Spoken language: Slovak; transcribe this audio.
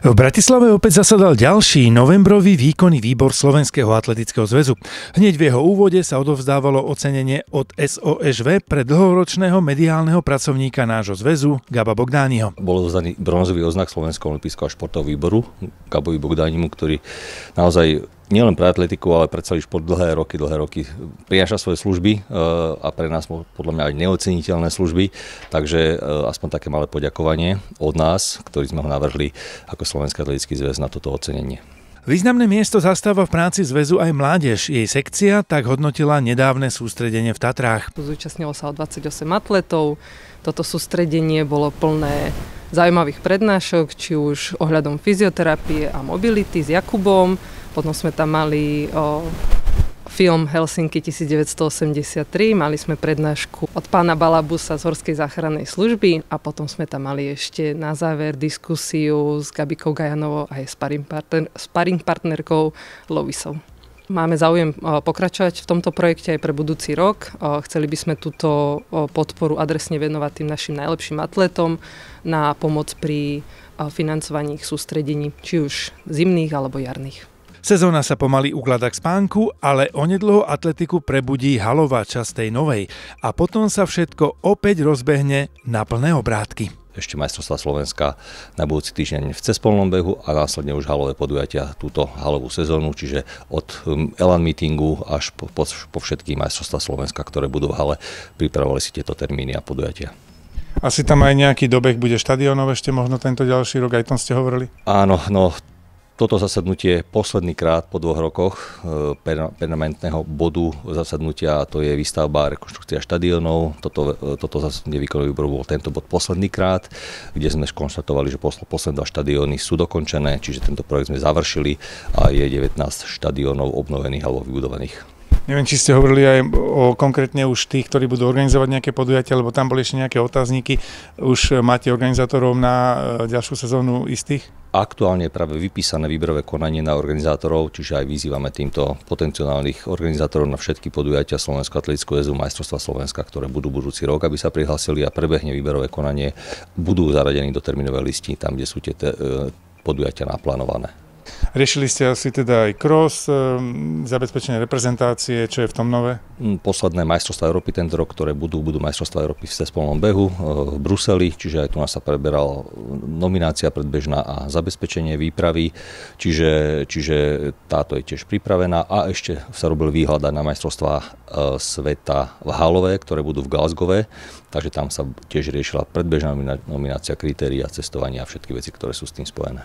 V Bratislave opäť zasadal ďalší novembrový výkonný výbor Slovenského atletického zväzu. Hneď v jeho úvode sa odovzdávalo ocenenie od SOŠV pre dlhoročného mediálneho pracovníka nášho zväzu Gaba Bogdániho. Bol odovzdaný bronzový odznak Slovenského olympijského a športového výboru Gabovi Bogdánimu, ktorý naozaj nielen pre atletiku, ale pre celý šport dlhé roky prináša svoje služby a pre nás podľa mňa aj neoceniteľné služby. Takže aspoň také malé poďakovanie od nás, ktorí sme ho navrhli ako Slovenský atletický zväz na toto ocenenie. Významné miesto zastáva v práci zväzu aj mládež. Jej sekcia tak hodnotila nedávne sústredenie v Tatrách. Zúčastnilo sa o 28 atletov. Toto sústredenie bolo plné zaujímavých prednášok, či už ohľadom fyzioterapie a mobility s Jakubom. Potom sme tam mali film Helsinki 1983, mali sme prednášku od pána Balabusa z Horskej záchrannej služby a potom sme tam mali ešte na záver diskusiu s Gabikou Gajanovou a jej sparring partnerkou Lovisou. Máme záujem pokračovať v tomto projekte aj pre budúci rok. Chceli by sme túto podporu adresne venovať tým našim najlepším atletom na pomoc pri financovaní ich sústredení, či už zimných alebo jarných. Sezóna sa pomaly ukladá k spánku, ale onedlho atletiku prebudí halová časť tej novej a potom sa všetko opäť rozbehne na plné obrátky. Ešte majstrovstvá Slovenska na budúci týždeň v cespolnom behu a následne už halové podujatia túto halovú sezónu, čiže od Elan meetingu až po všetky majstrovstvá Slovenska, ktoré budú v hale, pripravovali si tieto termíny a podujatia. Asi tam aj nejaký dobeh bude štadiónov ešte možno tento ďalší rok, aj tom ste hovorili? Áno, toto zasadnutie posledný krát po 2 rokoch permanentného bodu zasadnutia, to je výstavba a rekonštrukcia štadiónov. Toto zasadnutie výkonného výboru bol tento bod posledný krát, kde sme skonštatovali, že posledné 2 štadióny sú dokončené, čiže tento projekt sme završili a je 19 štadiónov obnovených alebo vybudovaných. Neviem, či ste hovorili aj o konkrétne už tých, ktorí budú organizovať nejaké podujatia, lebo tam boli ešte nejaké otázniky. Už máte organizátorov na ďalšiu sezónu istých? Aktuálne je práve vypísané výberové konanie na organizátorov, čiže aj vyzývame týmto potenciálnych organizátorov na všetky podujatia Slovenského atletického zväzu majstrovstvá Slovenska, ktoré budú budúci rok, aby sa prihlásili a prebehne výberové konanie. Budú zaradení do termínovej listy, tam, kde sú tie podujatia naplánované. Riešili ste asi teda aj cross, zabezpečenie reprezentácie, čo je v tom nové? Posledné majstrovstvá Európy tento rok, ktoré budú majstrovstvá Európy v cespolnom behu v Bruseli, čiže aj tu nás sa preberala nominácia predbežná a zabezpečenie výpravy, čiže táto je tiež pripravená a ešte sa robil výhľad na majstrovstvá sveta v halové, ktoré budú v Glasgowe, takže tam sa tiež riešila predbežná nominácia, kritériá, cestovania a všetky veci, ktoré sú s tým spojené.